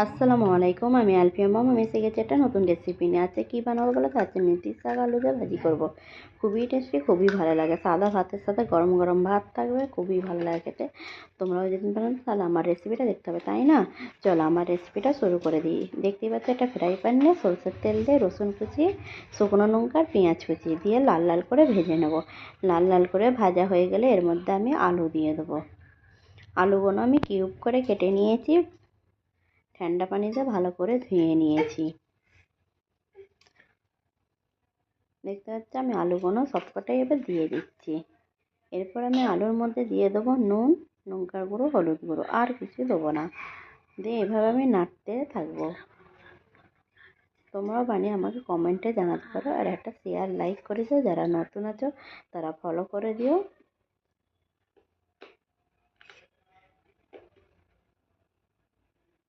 আসসালামু আলাইকুম, আমি আলফিয়া মাম। আমি এসে গেছি একটা নতুন রেসিপি নিয়ে। আজকে কী বানাবো বলো তো? আজকে মেথি শাক আলু দিয়ে ভাজি করবো। খুবই টেস্টি, খুবই ভালো লাগে। সাদা ভাতের সাথে গরম গরম ভাত থাকবে, খুবই ভালো লাগে খেতে। তোমরাও যদি পারো তাহলে আমার রেসিপিটা দেখতে হবে, তাই না? চলো আমার রেসিপিটা শুরু করে দিই। দেখতেই পাচ্ছি একটা ফ্রাই প্যান নিয়ে সরষের তেল দিয়ে রসুন কুচি, শুকনো লঙ্কা, পেঁয়াজ কুচি দিয়ে লাল লাল করে ভেজে নেব। লাল লাল করে ভাজা হয়ে গেলে এর মধ্যে আমি আলু দিয়ে দেবো। আলুগুলো আমি কিউব করে কেটে নিয়েছি, ঠান্ডা পানিতে ভালো করে ধুয়ে নিয়েছি। দেখতে পাচ্ছি আমি আলুগুলো সবকটাই এবার দিয়ে দিচ্ছি। এরপর আমি আলুর মধ্যে দিয়ে দেবো নুন, লঙ্কার গুঁড়ো, হলুদ গুঁড়ো, আর কিছু দেবো না। দিয়ে এভাবে আমি নাড়তে থাকবো। তোমরাও বানিয়ে আমাকে কমেন্টে জানাতে পারো, আর একটা শেয়ার লাইক করে দিও। যারা নতুন আছো তারা ফলো করে দিও।